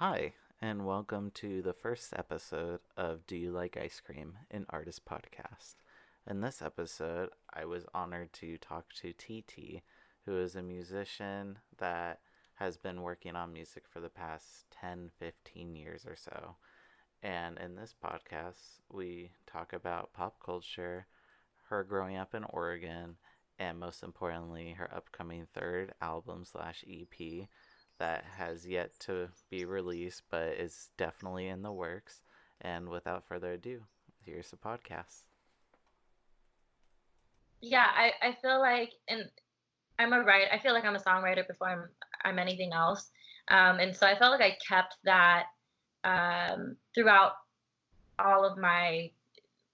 Hi, and welcome to the first episode of Do You Like Ice Cream? An Artist Podcast. In this episode, I was honored to talk to Thythy, who is a musician that has been working on music for the past 10, 15 years or so. And in this podcast, we talk about pop culture, her growing up in Oregon, and most importantly, her upcoming third album slash EP that has yet to be released, but is definitely in the works. And without further ado, here's the podcast. Yeah, I feel like, and I'm a writer. I feel like I'm a songwriter before I'm anything else. And so I felt like I kept that throughout all of my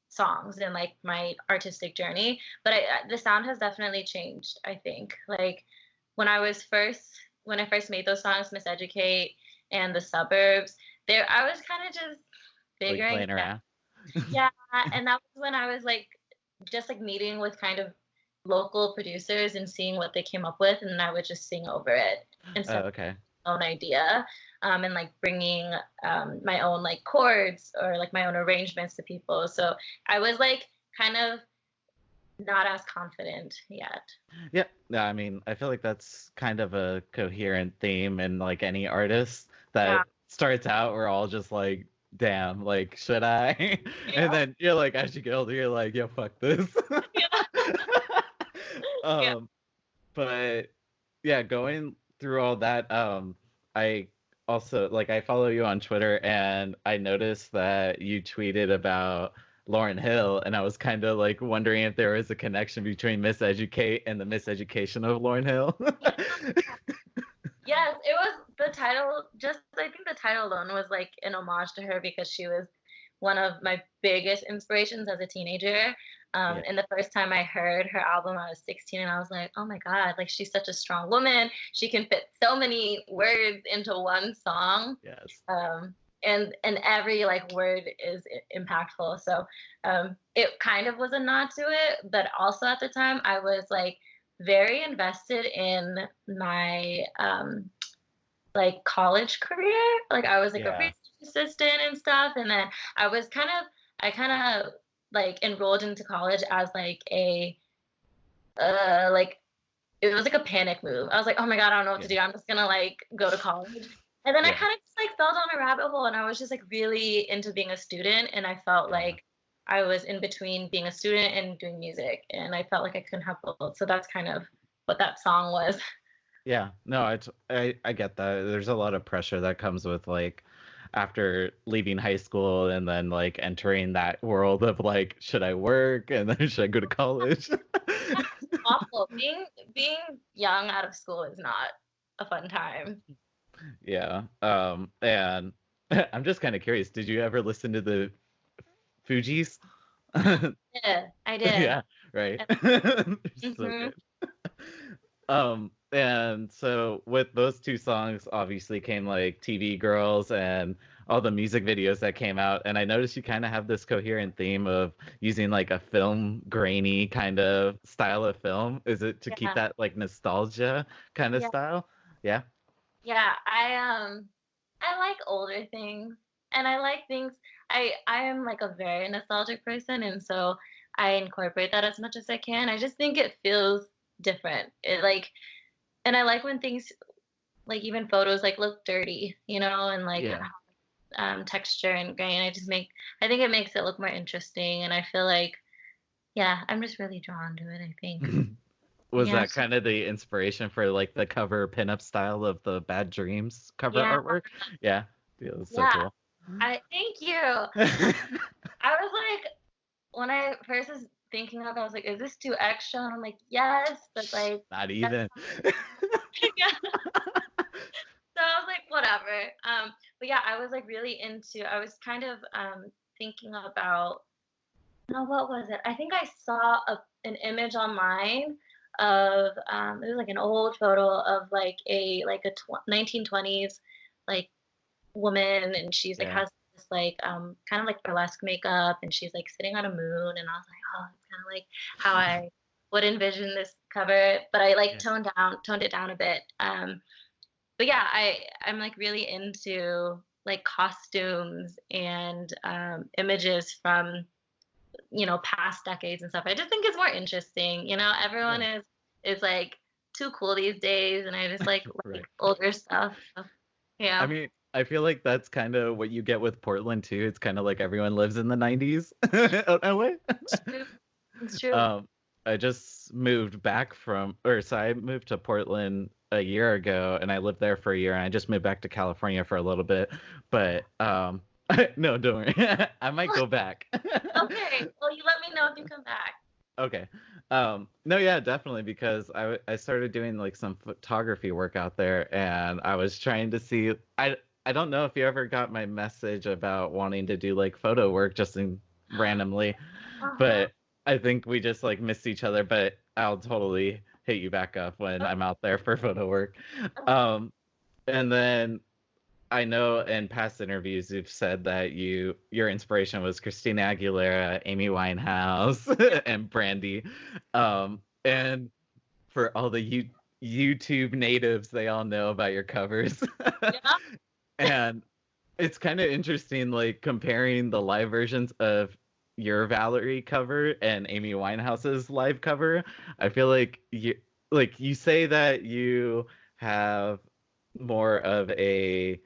songs and like my artistic journey. But the sound has definitely changed, I think. Like when I was first when I first made those songs, Miseducate and The Suburbs, there I was kind of just Like figuring playing it out. around. Yeah, and that was when I was like just like meeting with kind of local producers and seeing what they came up with, and then I would just sing over it Oh, instead of okay. my own idea, and like bringing my own like chords or like my own arrangements to people. So I was like kind of not as confident yet. Yeah, no, I mean, I feel like that's kind of a coherent theme in like any artist Yeah, that starts out, we're all just like, damn, like, should I? And yeah, then you're like, as you get older, you're like, yo, fuck this. yeah, yeah. um, but yeah, going through all that, I also like I follow you on Twitter and I noticed that you tweeted about Lauren Hill and I was kind of like wondering if there was a connection between Miseducate and the miseducation of Lauren Hill. Yes, it was the title. Just I think the title alone was like an homage to her because she was one of my biggest inspirations as a teenager. Yeah. And the first time I heard her album, I was 16, and I was like, oh my God, like she's such a strong woman. She can fit so many words into one song. Yes. Um, and every like word is impactful. So it kind of was a nod to it, but also at the time I was like very invested in my like college career. Like I was like a Yeah. research assistant and stuff, and then I kind of like enrolled into college as like a like it was like a panic move. I was like, oh my God, I don't know what to Yeah. do. I'm just gonna like go to college. And then I Yeah. kind of just like fell down a rabbit hole and I was just like really into being a student and I felt Yeah. like I was in between being a student and doing music and I felt like I couldn't have both. So that's kind of what that song was. Yeah, no, I get that. There's a lot of pressure that comes with like after leaving high school and then like entering that world of like, should I work and then should I go to college? Awful. Being young out of school is not a fun time. Yeah. And I'm just kind of curious, did you ever listen to the Fugees? Yeah, I did. Yeah, right. They're so Mm-hmm. good. And so with those two songs, obviously came like TV Girls and all the music videos that came out. And I noticed you kind of have this coherent theme of using like a film grainy kind of style of film. Is it to keep Yeah. that like nostalgia kind of Yeah. style? Yeah. Yeah. I like older things and I like things I am like a very nostalgic person and so I incorporate that as much as I can. I just think it feels different. It like and I like when things like even photos like look dirty, and like Yeah. texture and grain. I think it makes it look more interesting and I feel like yeah, I'm just really drawn to it, I think. Was Yeah. that kind of the inspiration for like the cover pinup style of the Bad Dreams cover Yeah. artwork? Yeah. Yeah, that's so Yeah. cool. I thank you. I was like when I first was thinking of it, I was like, is this too extra? And I'm like, yes, but like Not that's even. yeah. So I was like, whatever. But yeah, I was like really into I was kind of thinking about no, what was it? I think I saw an image online of it was like an old photo of like a 1920s like woman and she's like Yeah. has this like kind of like burlesque makeup and she's like sitting on a moon and I was like, oh, it's kind of like how I would envision this cover, but I like Yeah. toned it down a bit. but yeah, I'm like really into like costumes and images from past decades and stuff. I just think it's more interesting. Everyone Yeah. is like too cool these days, and I just like Right. older stuff. So, I yeah, mean, I feel like that's kind of what you get with Portland too. It's kind of like everyone lives in the 90s in a way. it's true. It's true. Um, I just moved back so I moved to Portland a year ago, and I lived there for a year, and I just moved back to California for a little bit. But no, don't worry, I might go back. Okay, well, you let me know if you come back. Okay. No, yeah, definitely, because I started doing like some photography work out there, and I was trying to see. I don't know if you ever got my message about wanting to do like photo work just randomly, Uh-huh. but I think we just like missed each other. But I'll totally hit you back up when I'm out there for photo work. Um, and then I know in past interviews you've said that your inspiration was Christina Aguilera, Amy Winehouse, and Brandy. And for all the YouTube natives, they all know about your covers. Yeah. And it's kind of interesting, like comparing the live versions of your Valerie cover and Amy Winehouse's live cover. I feel like you say that you have more of a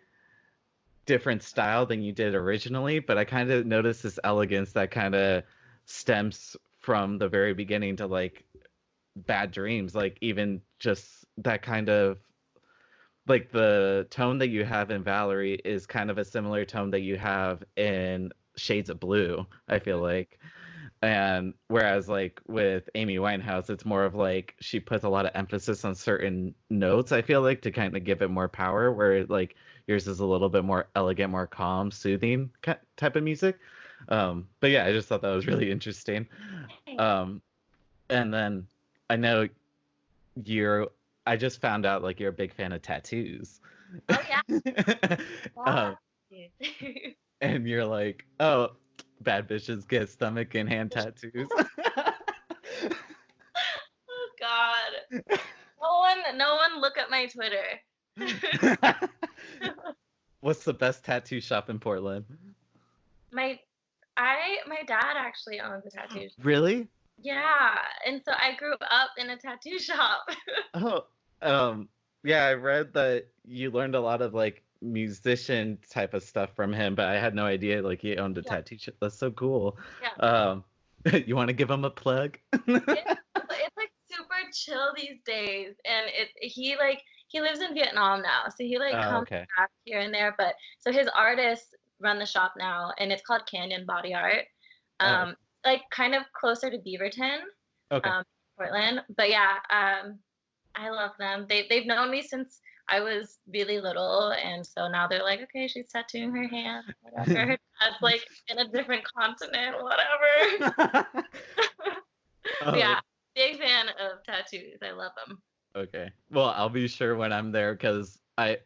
different style than you did originally, but I kind of noticed this elegance that kind of stems from the very beginning to like Bad Dreams, like even just that kind of like the tone that you have in Valerie is kind of a similar tone that you have in Shades of Blue, I feel like. And whereas like with Amy Winehouse, it's more of like she puts a lot of emphasis on certain notes, I feel like, to kind of give it more power, where like yours is a little bit more elegant, more calm, soothing type of music. But yeah, I just thought that was really interesting. Hey. Um, and then I know you're I just found out like you're a big fan of tattoos. Oh yeah. um, Yeah. and you're like, oh, bad bitches get stomach and hand tattoos. Oh God. No one look at my Twitter. What's the best tattoo shop in Portland? My my dad actually owns a tattoo shop. Really? Yeah, and so I grew up in a tattoo shop. Oh, um, yeah, I read that you learned a lot of like musician type of stuff from him, but I had no idea like he owned a Yeah, tattoo shop. That's so cool. yeah. Um, you want to give him a plug? It's like super chill these days, and he lives in Vietnam now, so he like Oh, comes okay. back here and there. But so his artists run the shop now, and it's called Canyon Body Art. Oh, Um, like kind of closer to Beaverton, okay. Portland. But yeah, I love them. They've known me since I was really little, and so now they're like, okay, she's tattooing her hand, whatever. Her dad's like in a different continent, whatever. But Oh, yeah, big fan of tattoos. I love them. okay. Well, I'll be sure when I'm there because I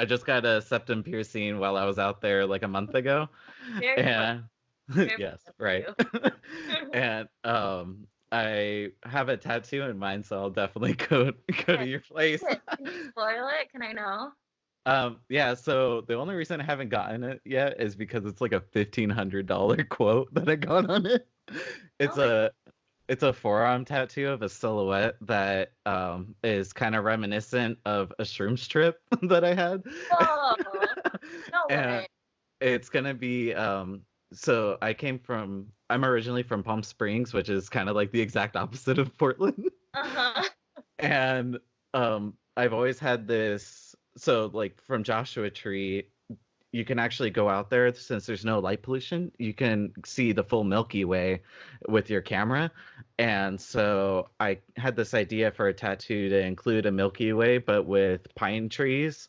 just got a septum piercing while I was out there like a month ago, Very proud, and very yes, proud right. of you. And I have a tattoo in mind, so I'll definitely go to Yes. your place. Can you spoil it? Can I know? Yeah, so the only reason I haven't gotten it yet is because it's like a $1,500 quote that I got on it. Oh It's my a it's a forearm tattoo of a silhouette that is kind of reminiscent of a shroom strip that I had. God. No And way. it's gonna be so I'm originally from Palm Springs, which is kind of like the exact opposite of Portland. Uh-huh. And I've always had this, so like from Joshua Tree, you can actually go out there since there's no light pollution. You can see the full Milky Way with your camera. And so I had this idea for a tattoo to include a Milky Way, but with pine trees,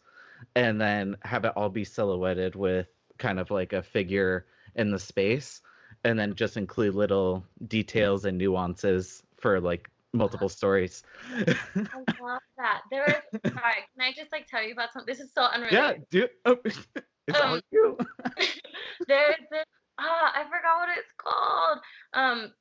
and then have it all be silhouetted with kind of like a figure in the space, and then just include little details and nuances for like multiple stories. I love that. All right, can I just like tell you about something? This is so Yeah, unrelated. dude. Oh, it's all Um, you. there's this I forgot what it's called.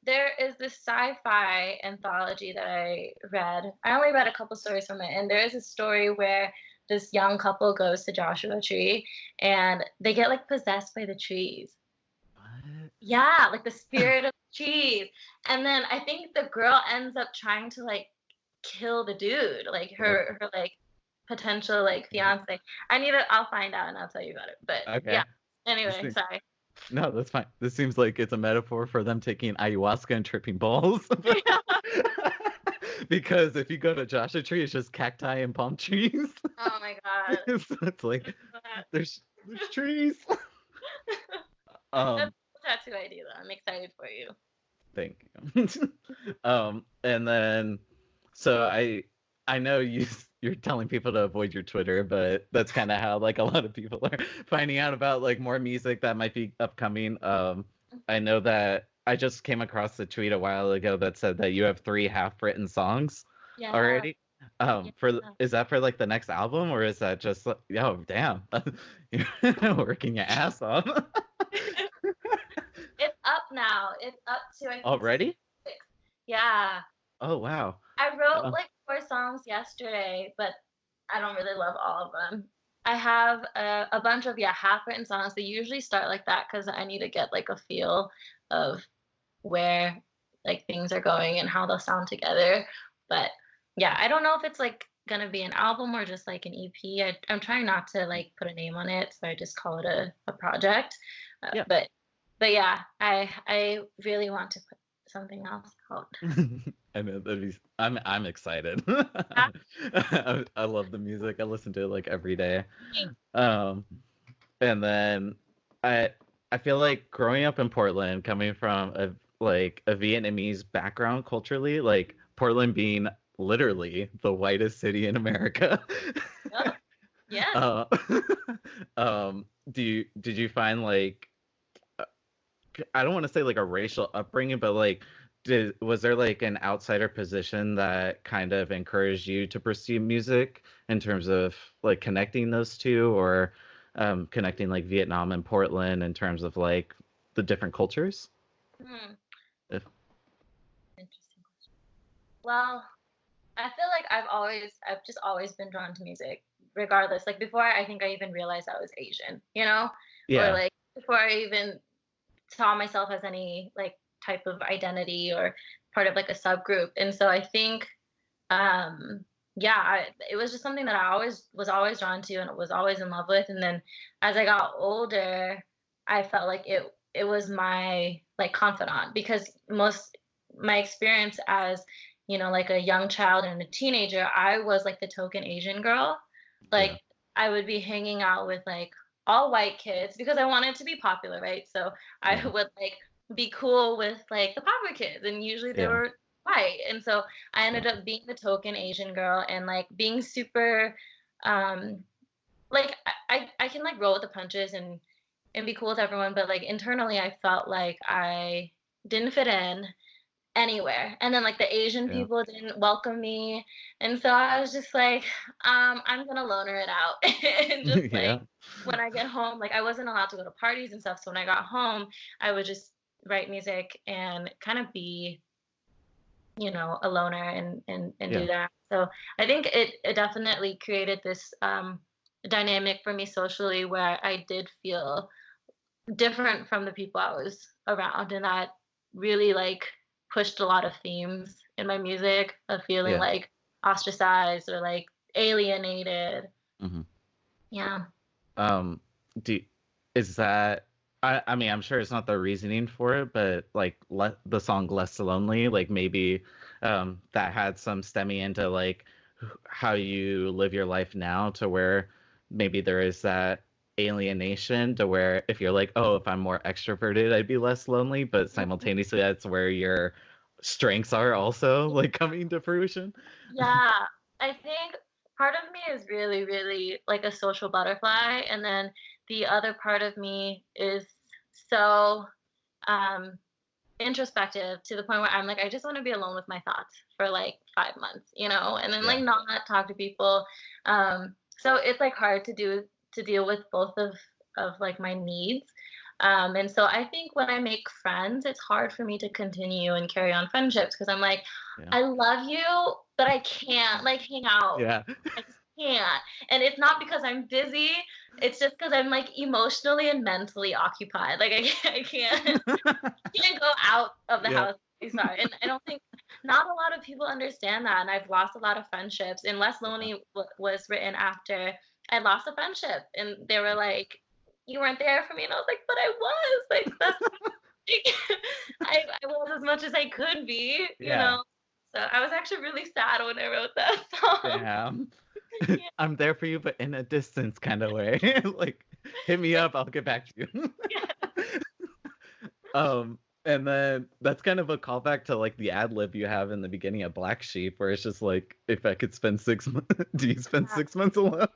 There is this sci-fi anthology that I read. I only read a couple stories from it, and there is a story where this young couple goes to Joshua Tree and they get like possessed by the trees. What? Yeah, like the spirit of the trees. And then I think the girl ends up trying to like kill the dude, like What? her like potential like fiance. I'll find out and I'll tell you about it. But yeah. Okay. This Anyway, seems, sorry. no, that's fine. This seems like it's a metaphor for them taking ayahuasca and tripping balls. Because if you go to Joshua Tree, it's just cacti and palm trees. Oh my god. So it's like there's trees. That's Um, a tattoo idea though. I'm excited for you. Thank you. And then so I know you're telling people to avoid your Twitter, but that's kind of how like a lot of people are finding out about like more music that might be upcoming. I know that I just came across a tweet a while ago that said that you have 3 half-written songs Yeah. already. Yeah. For is that for like the next album or is that just oh damn, you're working your ass off It's up now. It's up to I think already? 6. Yeah. Oh wow. I wrote Uh, like 4 songs yesterday, but I don't really love all of them. I have a bunch of half-written songs. They usually start like that because I need to get like a feel of where like things are going and how they'll sound together. But yeah, I don't know if it's like gonna be an album or just like an EP. I'm trying not to like put a name on it, so I just call it a project. yeah. But yeah, I really want to put something else out. I know I'm excited. I love the music. I listen to it like every day. Um, and then I I feel like growing up in Portland, coming from a Vietnamese background culturally, like Portland being literally the whitest city in America. Yep. Yes. uh, did you find like I don't want to say like a racial upbringing, but like, was there like an outsider position that kind of encouraged you to pursue music in terms of like connecting those two, or connecting like Vietnam and Portland in terms of like the different cultures? Hmm. If Interesting question. Well, I feel like I've just always been drawn to music, regardless. Like before I think I even realized I was Asian, or yeah, like before I even saw myself as any like type of identity or part of like a subgroup. And so I think um it was just something that I always drawn to and was always in love with. And then as I got older, I felt like it was my like confidant, because most my experience as like a young child and a teenager, I was like the token Asian girl. yeah, Like I would be hanging out with like all white kids because I wanted to be popular, right? So I yeah, would like be cool with like the popular kids, and usually they yeah, were white. And so I yeah, ended up being the token Asian girl and like being super um like I can like roll with the punches and be cool with everyone, but like internally I felt like I didn't fit in anywhere. And then like the Asian yeah, people didn't welcome me. And so I was just like, I'm gonna loner it out. And just like yeah, when I get home, like I wasn't allowed to go to parties and stuff. So when I got home, I would just write music and kind of be, a loner and yeah, do that. So I think it definitely created this dynamic for me socially where I did feel different from the people I was around, and that really like pushed a lot of themes in my music of feeling yeah. like ostracized or like alienated. Hmm. Yeah. Um, do is that I mean I'm sure it's not the reasoning for it, but like the song "Less Lonely," like maybe that had some stemming into like how you live your life now, to where maybe there is that alienation to where if you're like, oh, if I'm more extroverted, I'd be less lonely, but Mhm. simultaneously that's where your strengths are also like coming to fruition. Yeah. I think part of me is really, really like a social butterfly, and then the other part of me is so um introspective to the point where I'm like, I just want to be alone with my thoughts for like 5 months, and then like Yeah, not talk to people. So it's like hard to deal with both of like my needs. And so I think when I make friends, it's hard for me to continue and carry on friendships because I'm like, yeah, I love you, but I can't like hang out. yeah. can't. And it's not because I'm busy. It's just because I'm like emotionally and mentally occupied. Like I can't go out of the Yep. house. Sorry, and I don't think not a lot of people understand that. And I've lost a lot of friendships. And Less Yeah. Lonely was written after I lost a friendship, and they were like, "You weren't there for me," and I was like, "But I was." Like that's I was as much as I could be, you Yeah. know. So I was actually really sad when I wrote that song. Damn. Yeah, I'm there for you, but in a distance kind of way. Like, hit me like up, I'll get back to you. yeah. Um, and then that's kind of a callback to like the ad lib you have in the beginning of Black Sheep, where it's just like, if I could spend 6 months, do you spend 6 months alone?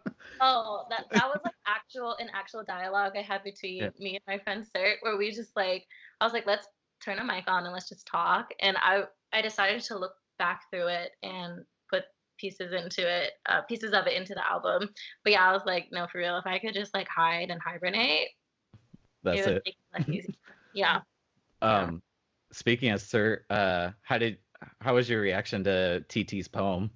Oh, that was like actual dialogue I had Yeah, between me and my friend Sert, where we just like I was like, let's turn a mic on and let's just talk. And I decided to look back through it and put pieces of it into the album. But yeah, I was like, no, for real, if I could just like hide and hibernate, it that's would it. make life easier. Yeah. Yeah. Um, Speaking of Sir, how was your reaction to TT's poem?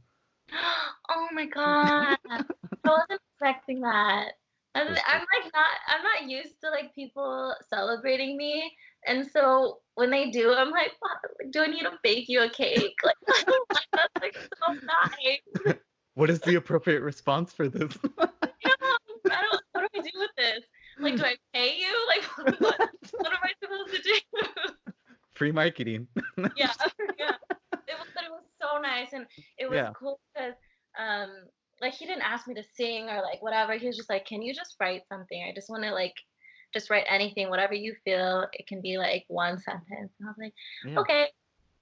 Oh my god. I wasn't expecting that. It was good. I'm not used to like people celebrating me. And so when they do, I'm like, "Fuck, do I need to bake you a cake?" Like, that's like so nice. What is the appropriate response for this? Yeah, I don't what do I do with this? Like, do I pay you? Like what am I supposed to do? Free marketing. Yeah, yeah. But it was so nice, and it was Yeah. cool because, um, like he didn't ask me to sing or like whatever. He was just like, "Can you just write something? I just want to like, just write anything, whatever you feel. It can be like one sentence." And I was like, Yeah. "Okay."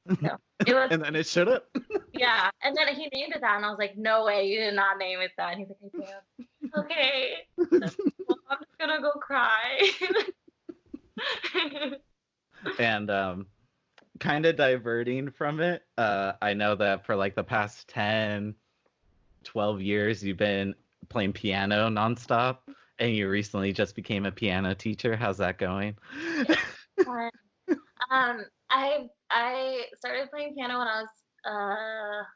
So it was, And then it showed up. yeah. And then he named it that, and I was like, "No way, you did not name it that." And he's like, "I did." Okay. So, well, I'm just gonna go cry. And kind of diverting from it, I know that for like the past 10, 12 years, you've been playing piano nonstop, and you recently just became a piano teacher. How's that going? It's fun. I started playing piano when I was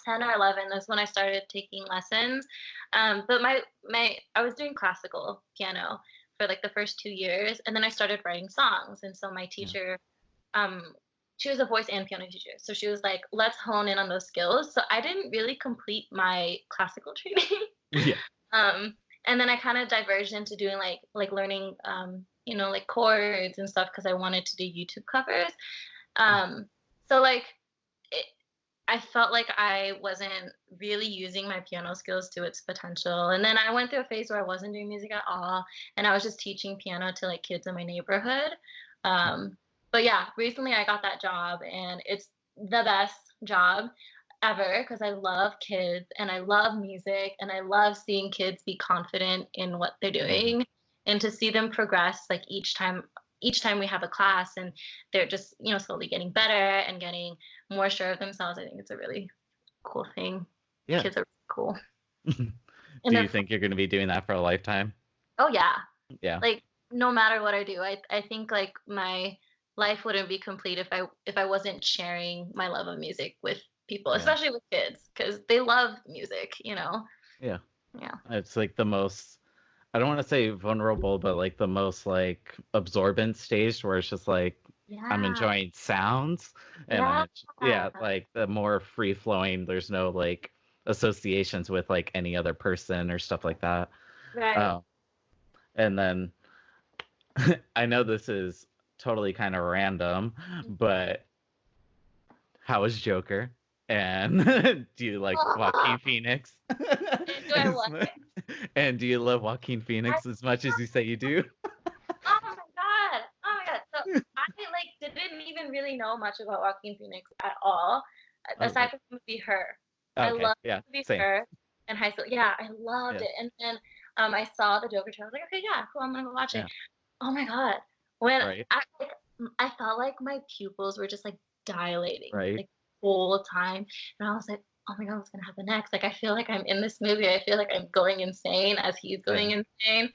10 or 11. That's when I started taking lessons. But my I was doing classical piano for like the first 2 years, and then I started writing songs. And so my Yeah. teacher, um, she was a voice and piano teacher, so she was like, "Let's hone in on those skills." So I didn't really complete my classical training. Yeah. um, and then I kind of diverged into doing like learning, like chords and stuff because I wanted to do YouTube covers. Um, so like it, I felt like I wasn't really using my piano skills to its potential. And then I went through a phase where I wasn't doing music at all, and I was just teaching piano to like kids in my neighborhood. Um, but yeah, recently I got that job, and it's the best job ever because I love kids and I love music and I love seeing kids be confident in what they're Yeah. doing, and to see them progress like each time we have a class, and they're just slowly getting better and getting more sure of themselves. I think it's a really cool thing. Yeah. Kids are cool. And Do they're you think you're going to be doing that for a lifetime? oh yeah. Yeah. Like no matter what I do, I think like my life wouldn't be complete if I wasn't sharing my love of music with people, Yeah. especially with kids, because they love music. Yeah. Yeah. It's like the most, I don't want to say vulnerable, but like the most like absorbent stage where it's just like I'm Yeah. enjoying sounds, and Yeah. yeah, like the more free flowing, there's no like associations with like any other person or stuff like that. Right. Um, and then I know this is totally kind of random, but how is Joker? And do you like Joaquin Phoenix? Do I what? And do you love Joaquin Phoenix as much as you say you do? Oh my god! Oh my god! So I like didn't even really know much about Joaquin Phoenix at all, Oh, aside from the movie Her. I okay, loved yeah, the movie same. Her in high school. Yeah, I loved Yeah, it. And then I saw the Joker trailer. I was like, okay, yeah, cool. I'm gonna go watch it. yeah, Oh my god! When right, I felt like my pupils were just like dilating right. like the whole time, and I was like, oh my god, what's gonna happen next? Like I feel like I'm in this movie. I feel like I'm going insane as he's Yeah, going insane.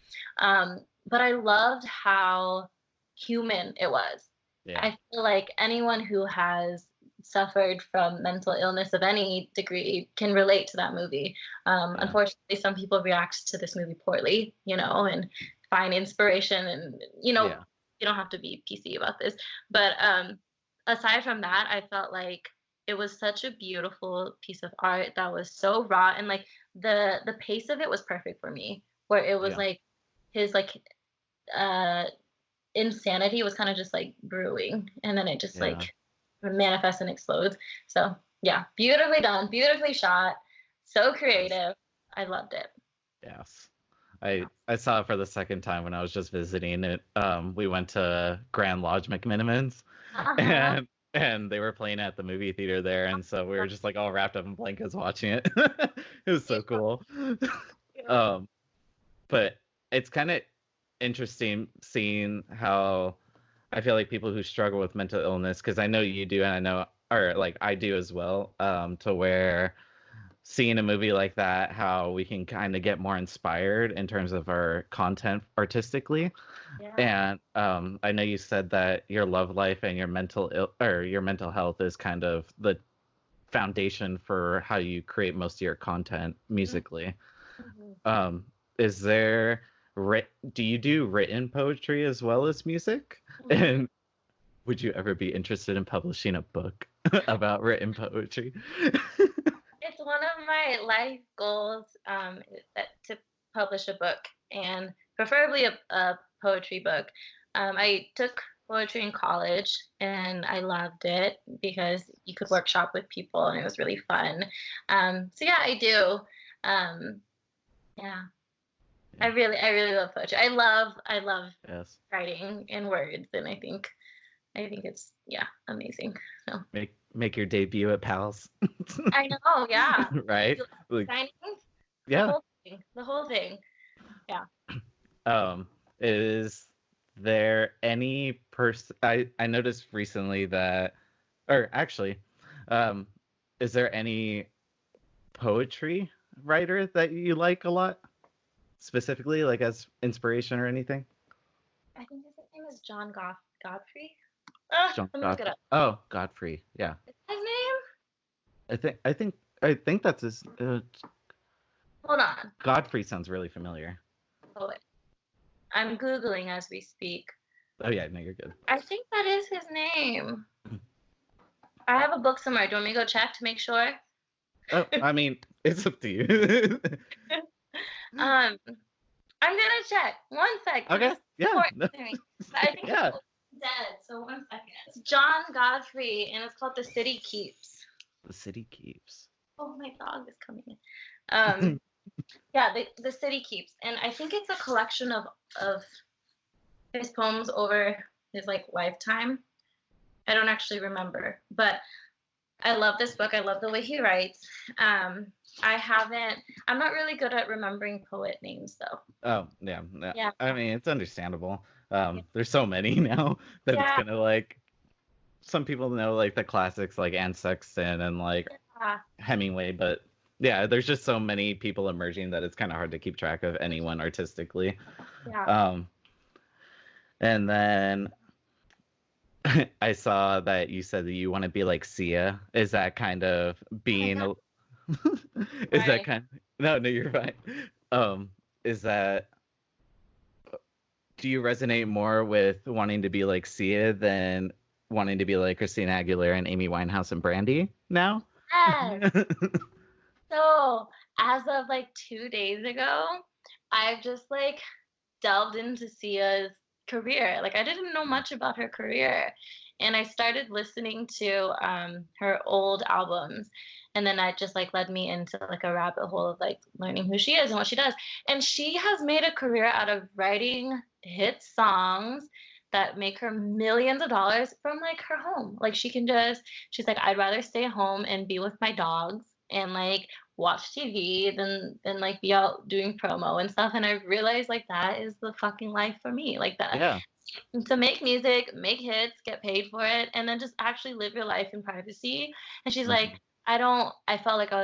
But I loved how human it was. yeah, I feel like anyone who has suffered from mental illness of any degree can relate to that movie. Yeah. Unfortunately, some people react to this movie poorly, and find inspiration, and Yeah. you don't have to be PC about this. But aside from that, I felt like it was such a beautiful piece of art that was so raw, and like the pace of it was perfect for me, where it was Yeah. like his uh insanity was kind of just like brewing, and then it just Yeah. like manifests and explodes. So yeah, beautifully done, beautifully shot, so Yes. creative. I loved it. Yes. I saw it for the second time when I was just visiting it. We went to Grand Lodge McMinimans, Uh-huh. and they were playing at the movie theater there, and so we were just like all wrapped up in blankets watching it. It was so cool. Um, but it's kind of interesting seeing how I feel like people who struggle with mental illness, because I know you do, and I know, or like I do as well, to where seeing a movie like that, how we can kind of get more inspired in terms of our content artistically. Yeah. And I know you said that your love life and or your mental health is kind of the foundation for how you create most of your content musically. Mhm. Um, is there do you do written poetry as well as music? Mhm. And would you ever be interested in publishing a book about written poetry? It's one of my life goals, to publish a book, and preferably a poetry book. I took poetry in college and I loved it because you could workshop with people and it was really fun. So yeah, I do. Um, yeah, Yeah. I really love poetry. I love Yes. writing in words, and I think it's, yeah, amazing. So Make your debut at Pals. I know, yeah. Right? You Like, like signings? The yeah. whole thing. The whole thing. Yeah. Um, is there any person I noticed recently that, or actually, um, is there any poetry writer that you like a lot, specifically, like as inspiration or anything? I think his name is John Godfrey. John Let me look it Godfrey. up. Oh, Godfrey. Yeah. Is that his name? I think that's his. Hold on. Godfrey sounds really familiar. Oh, wait. I'm Googling as we speak. Oh yeah, no, you're good. I think that is his name. I have a book somewhere. Do you want me to go check to make sure? Oh, I mean, it's up to you. um, I'm gonna check. One sec, because Okay. this is Yeah. important No. to me. But I think Yeah. he's dead. So one second. It's John Godfrey, and it's called The City Keeps. The city keeps. Oh, my dog is coming in. Um, yeah, the City Keeps, and I think it's a collection of his poems over his like lifetime. I don't actually remember, but I love this book. I love the way he writes. Um, I haven't. I'm not really good at remembering poet names though. Oh, yeah. Yeah. Yeah. I mean, it's understandable. There's so many now that it's Yeah. kind of like some people know like the classics like Anne Sexton and like Yeah. Hemingway, but yeah, there's just so many people emerging that it's kind of hard to keep track of anyone artistically. Yeah. Um, and then I saw that you said that you want to be like Sia. Is that kind of Oh my being God. a is that Sorry. kind no, no, you're fine. Is that do you resonate more with wanting to be like Sia than wanting to be like Christina Aguilera and Amy Winehouse and Brandy now? Yes. So as of like 2 days ago, I've just like delved into Sia's career. Like I didn't know much about her career. And I started listening to her old albums. And then that just like led me into like a rabbit hole of like learning who she is and what she does. And she has made a career out of writing hit songs that make her millions of dollars from like her home. Like she's like, I'd rather stay home and be with my dogs and like watch TV than like be out doing promo and stuff. And I realized like that is the fucking life for me. Like that, Yeah. to make music, make hits, get paid for it, and then just actually live your life in privacy. And she's like, Mhm. I felt like I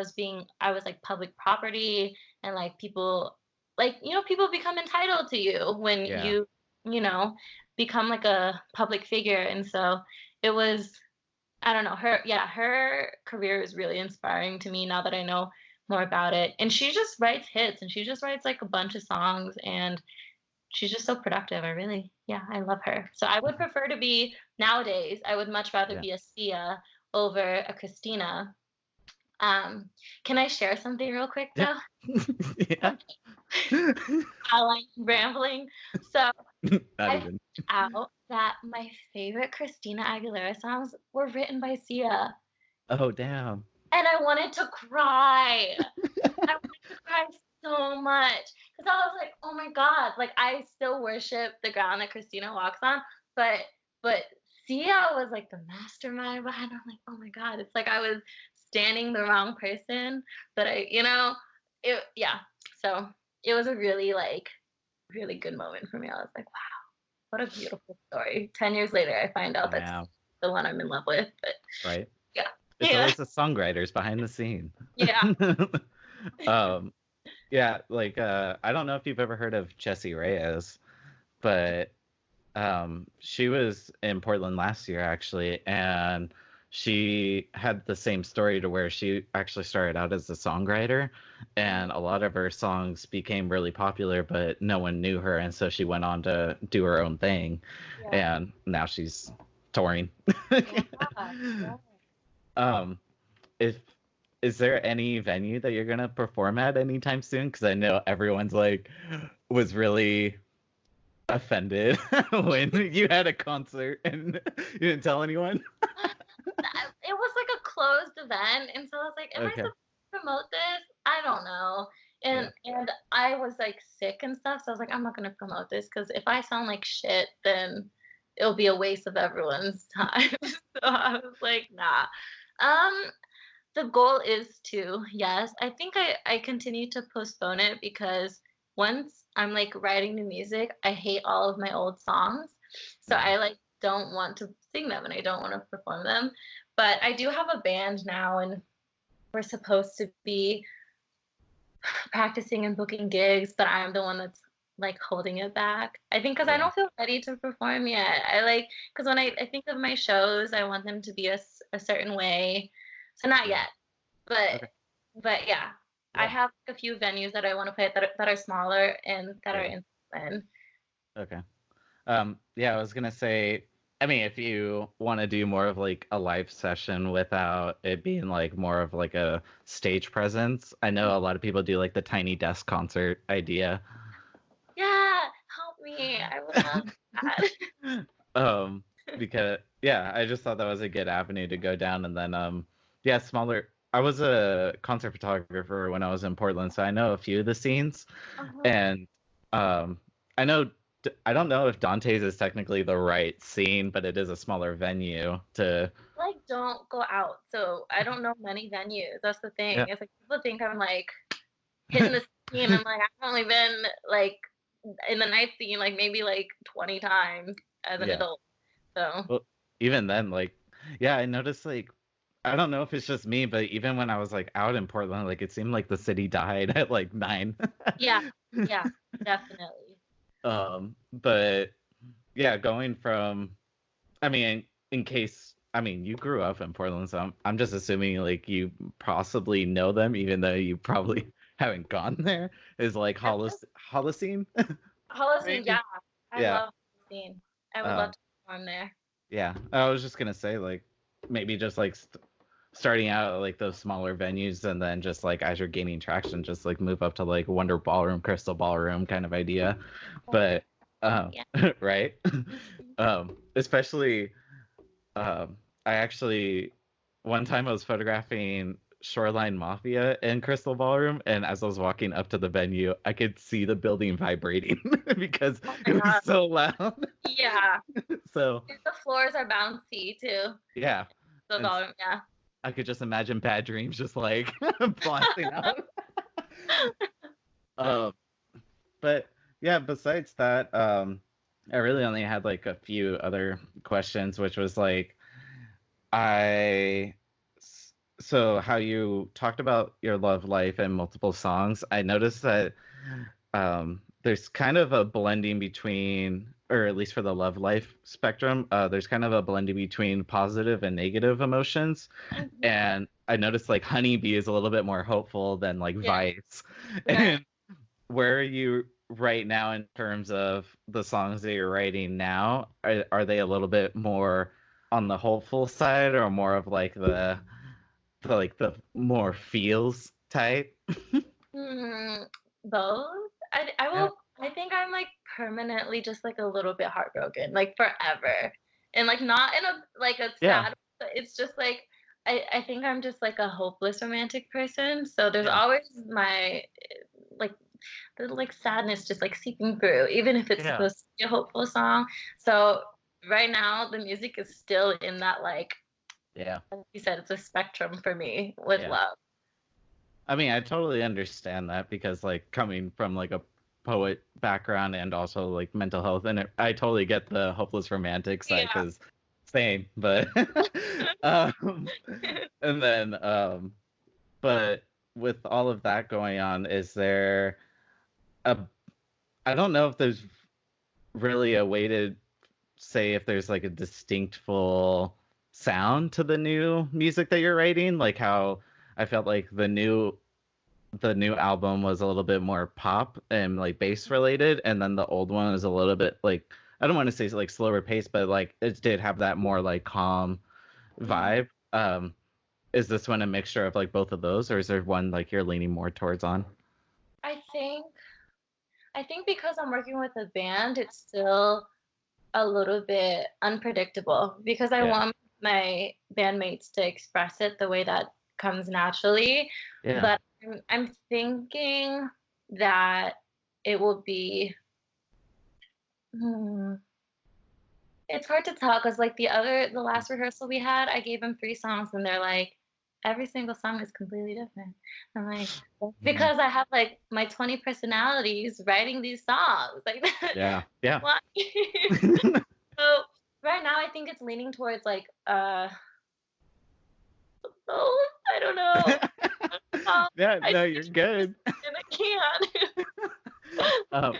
was like public property, and like people, like, people become entitled to you when Yeah. you know, become like a public figure. And so it was I don't know, her career is really inspiring to me now that I know more about it, and she just writes hits, and she just writes, like, a bunch of songs, and she's just so productive. Yeah, I love her. So I would prefer to be nowadays, I would much rather Yeah. be a Sia over a Christina. Um, can I share something real quick, Yeah. though? Yeah. While I'm rambling? So Not I even. found out that my favorite Christina Aguilera songs were written by Sia, Oh, damn. and I wanted to cry. I wanted to cry so much because I was like, "Oh my god!" Like I still worship the ground that Christina walks on, but but Sia was like the mastermind behind. I'm like, "Oh my god!" It's like I was standing the wrong person, but it yeah. So it was a really really good moment for me. I was like, "Wow, what a beautiful story." 10 years later, I find out that's Yeah. the one I'm in love with. But Right. yeah, It's yeah, always the songwriters behind the scene. yeah. um, yeah, like I don't know if you've ever heard of Jessie Reyes, but she was in Portland last year actually, and she had the same story to where she actually started out as a songwriter, and a lot of her songs became really popular, but no one knew her, and so she went on to do her own thing, Yeah. and now she's touring. Yeah. Yeah. um, if is there any venue that you're gonna perform at anytime soon? Because I know everyone's like was really offended when you had a concert and you didn't tell anyone. It was like a closed event, and so I was like, "Am I Okay. supposed to promote this? I don't know." And Yeah. and I was like sick and stuff, so I was like, "I'm not gonna promote this because if I sound like shit, then it'll be a waste of everyone's time." So I was like, "Nah." Um, the goal is to, yes. I think I continue to postpone it because once I'm like writing new music, I hate all of my old songs. So Yeah. I like don't want to sing them and I don't want to perform them. But I do have a band now and we're supposed to be practicing and booking gigs, but I'm the one that's like holding it back. I think because I Yeah. don't feel ready to perform yet. Because when I think of my shows, I want them to be a certain way. So not Yeah. yet. But Okay. but yeah, I Yeah. have a few venues that I want to play at that are smaller and that are Yeah. in Portland. Okay. Yeah, I was gonna say, I mean, if you want to do more of like a live session without it being like more of like a stage presence, I know a lot of people do like the tiny desk concert idea. Yeah, help me. I would love that. um because yeah, I just thought that was a good avenue to go down, and then yeah, smaller. I was a concert photographer when I was in Portland, so I know a few of the scenes, Uh-huh. and um I know I don't know if Dante's is technically the right scene, but it is a smaller venue to Like don't go out. So I don't know many venues. That's the thing. yeah. It's like people think I'm like hitting the scene. I'm like I've only been like in the night scene like maybe like 20 times as an Yeah. adult. So Well, even then, like, yeah, I noticed like I don't know if it's just me, but even when I was like out in Portland, like it seemed like the city died at like 9. yeah, yeah, definitely. But yeah, going from, I mean, in case, I mean, you grew up in Portland, so I'm just assuming like you possibly know them, even though you probably haven't gone there. Is like Holocene, Holocene, maybe? yeah. I Yeah. love Holocene. I would love Um, to perform there. yeah. I was just gonna say like maybe just like starting out at like those smaller venues, and then just like as you're gaining traction, just like move up to like Wonder Ballroom, Crystal Ballroom kind of idea. Oh, But yeah. right. Mhm. Especially I actually one time I was photographing Shoreline Mafia in Crystal Ballroom, and as I was walking up to the venue, I could see the building vibrating because Oh it my was god. so loud. Yeah. So The floors are bouncy too. yeah, The and ballroom, yeah. I could just imagine Bad Dreams just like blasting out. Um, but yeah, besides that, I really only had like a few other questions, which was like I so how you talked about your love life and multiple songs. I noticed that there's kind of a blending between or at least for the love life spectrum, there's kind of a blending between positive and negative emotions. Mhm. And I noticed like Honeybee is a little bit more hopeful than like Yeah, Vice. right. And where are you right now in terms of the songs that you're writing now? Are they a little bit more on the hopeful side or more of like the more feels type? Hmm, both. I Yeah. will. I think I'm like permanently just like a little bit heartbroken, like forever, and like not in a like a Yeah. sad. But it's just like I think I'm just like a hopeless romantic person. So there's Yeah. always my like the like sadness just like seeping through, even if it's Yeah. supposed to be a hopeful song. So right now the music is still in that Yeah. like you said, it's a spectrum for me with Yeah. love. I mean, I totally understand that because like coming from like a poet background and also like mental health, and I totally get the hopeless romantic side Yeah. because same, but um, and then but with all of that going on, is there a I don't know if there's really a way to say if there's like a distinctful sound to the new music that you're writing, like how I felt like the new album was a little bit more pop and like bass related, and then the old one is a little bit like I don't want to say like slower pace, but like it did have that more like calm Mhm. vibe. Is this one a mixture of like both of those, or is there one like you're leaning more towards on? I think because I'm working with a band, it's still a little bit unpredictable because I Yeah, want my bandmates to express it the way that comes naturally. yeah, But I'm thinking that it will be. Hmm, it's hard to tell because like the last rehearsal we had, I gave them 3 songs and they're like, every single song is completely different. I'm like, "That's Mhm. because I have like my 20 personalities writing these songs. Like Yeah, yeah. why? So right now I think it's leaning towards like oh, I don't know. Yeah, I no, you're teach good. and I can't. um,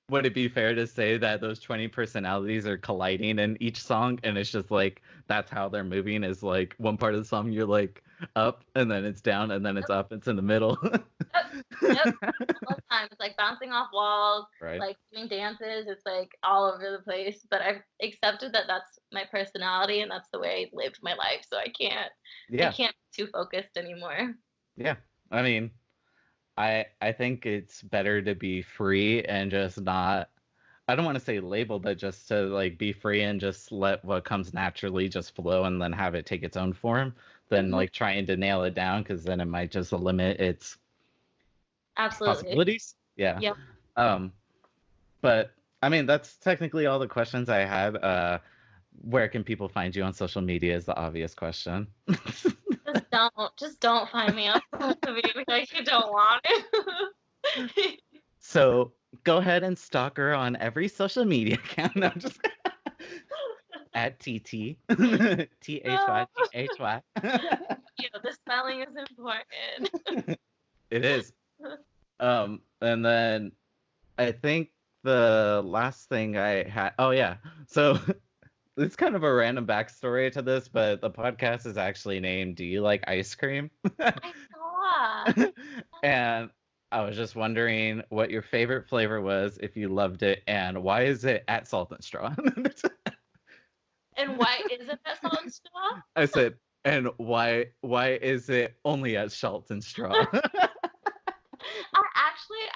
would it be fair to say that those 20 personalities are colliding in each song and it's just like that's how they're moving is like one part of the song you're like up and then it's down and then it's up, it's in the middle. Yep, yep. All the time. It's like bouncing off walls, Right. like doing dances. It's like all over the place. But I've accepted that that's my personality and that's the way I lived my life. So I Yeah. can't be too focused anymore. Yeah. I mean, I think it's better to be free and just not I don't want to say label, but just to like be free and just let what comes naturally just flow and then have it take its own form than Mhm. like trying to nail it down because then it might just limit its Absolutely. possibilities. Yeah. Yep. Um, but I mean, that's technically all the questions I had. Where can people find you on social media is the obvious question. Just don't find me on social media like you don't want to. So go ahead and stalk her on every social media account. No, I'm just at TT No. THYTHY. The spelling is important. It is. And then I think the last thing I had. Oh yeah. So it's kind of a random backstory to this, but the podcast is actually named "Do You Like Ice Cream?" I saw. And I was just wondering what your favorite flavor was, if you loved it, and why is it at Salt and Straw? And why isn't that salt and straw? I said, and why is it only at Salt and Straw?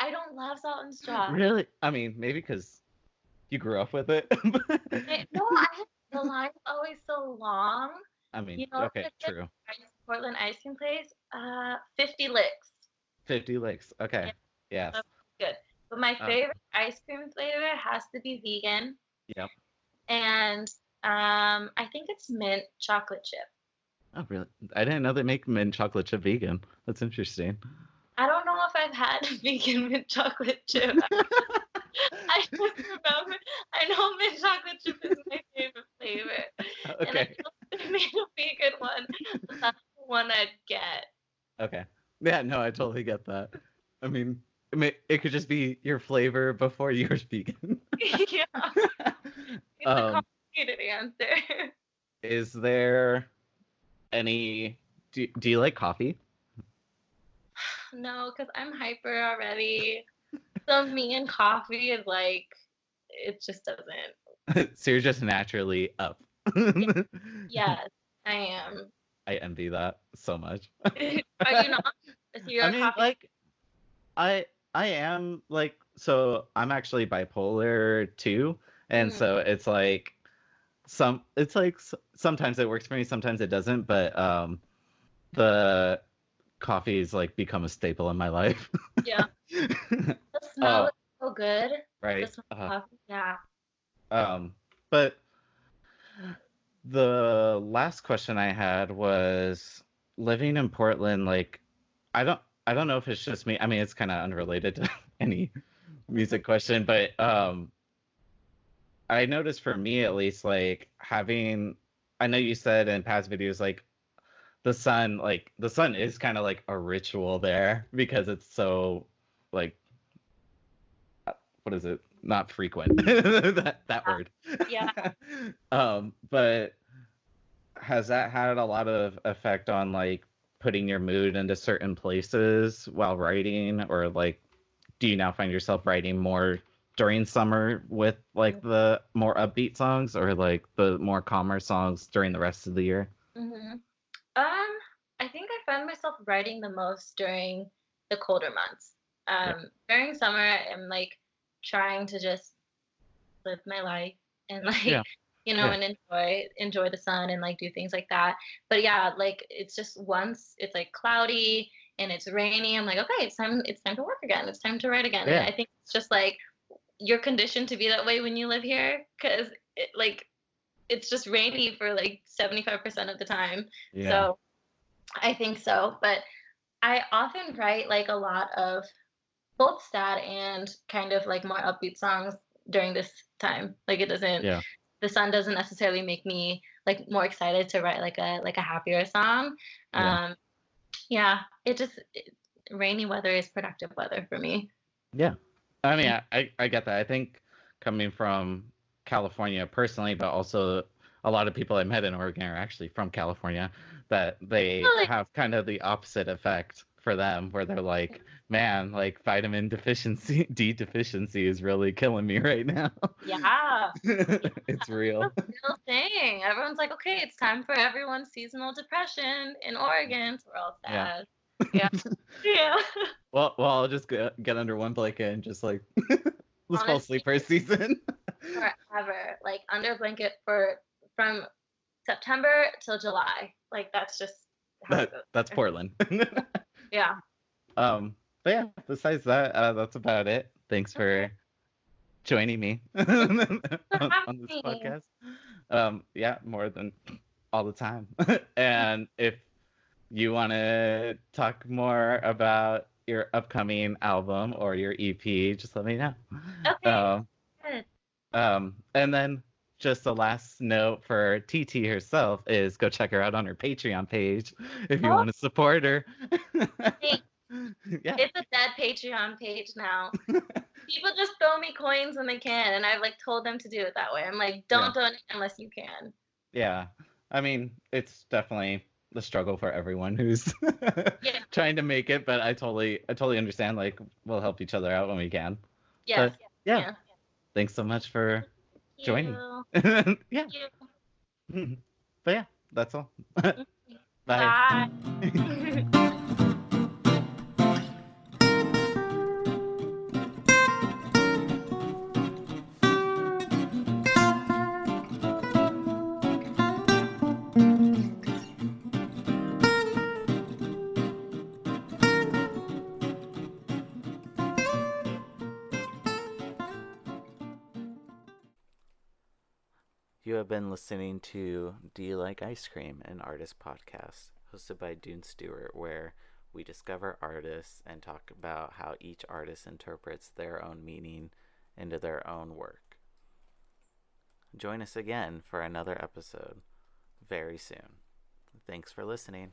I don't love salt and straw. Really? I mean, maybe because you grew up with it. No, I had the line's always so long. I mean, You know, okay, it's like true. Portland ice cream place. 50 licks. 50 licks. Okay. Yeah, Yes. that's good. But my Uh, favorite ice cream flavor has to be vegan, yep. and I think it's mint chocolate chip. Oh, really? I didn't know they make mint chocolate chip vegan. That's interesting. I don't know if I've had vegan mint chocolate chip. I just remember, I know mint chocolate chip is my favorite flavor, and I Okay. know they made a vegan one, so that's the one I'd get. Okay. Yeah, no, I totally get that. I mean, it could just be your flavor before you were vegan. Yeah, it's a um, complicated answer. is there any? Do you like coffee? No, because I'm hyper already. So me and coffee is like, it just doesn't. So you're just naturally up. Yeah, yes, I am. I envy that so much. Are you not? So I you're a mean, coffee. like, I I am like, so I'm actually bipolar too, and Mm, so it's like it's like sometimes it works for me, sometimes it doesn't, but the coffee has like become a staple in my life. yeah, the smell Oh, is so good. The right. smell of coffee, yeah. Um, but the last question I had was living in Portland, like I don't I don't know if it's just me. I mean, it's kind of unrelated to any Mhm. music question, but I noticed for me at least, like having, I know you said in past videos, like the sun is kind of like a ritual there because it's so like what is it? Not frequent. That word. Yeah. But has that had a lot of effect on like putting your mood into certain places while writing, or like do you now find yourself writing more during summer with like the more upbeat songs, or like the more calmer songs during the rest of the year? Mm-hmm. I think I find myself writing the most during the colder months. Yeah. During summer, I'm like trying to just live my life and Yeah. like, Yeah. and enjoy the sun and like do things like that. But yeah, like it's just once it's like cloudy and it's rainy, I'm like, okay, it's time to work again. It's time to write again. And Yeah. I think it's just like you're conditioned to be that way when you live here because like it's just rainy for like 75% of the time. Yeah. So I think so. But I often write like a lot of both sad and kind of like more upbeat songs during this time. Like it doesn't Yeah. the sun doesn't necessarily make me like more excited to write like a happier song. Yeah. Um yeah, rainy weather is productive weather for me. Yeah. I mean, I get that. I think coming from California personally, but also a lot of people I met in Oregon are actually from California, that they Really? have kind of the opposite effect for them, where they're like, man, like vitamin deficiency, D deficiency is really killing me right now. Yeah. Yeah. It's real. That's a real thing. Everyone's like, okay, it's time for everyone's seasonal depression in Oregon. So we're all Yeah. sad. Yeah. Yeah. Well, I'll just get under one blanket and just like let's fall Honestly, asleep for a season. forever. Like under a blanket for from September till July. Like that's just how it goes That's there. Portland. Yeah. But yeah, besides that, that's about it. Thanks Okay. for joining me Thanks for on this having me. podcast. Yeah, more than all the time. And if you want to talk more about your upcoming album or your EP, just let me know. Okay. Um, Good. and then just a last note for TT herself is go check her out on her Patreon page if you Oh, want to support her. thanks. Yeah. It's a dead Patreon page now. People just throw me coins when they can, and I've like told them to do it that way. I'm like, Yeah. don't donate unless you can. Yeah. I mean, it's definitely the struggle for everyone who's Yeah. trying to make it, but I totally understand. Like, we'll help each other out when we can. Yes. But yeah, Yeah. thanks so much for Thank joining. you. Yeah. Thank you. But yeah, that's all. Bye. Bye. You have been listening to Do You Like Ice Cream, an artist podcast hosted by Dune Stewart, where we discover artists and talk about how each artist interprets their own meaning into their own work. Join us again for another episode very soon. Thanks for listening.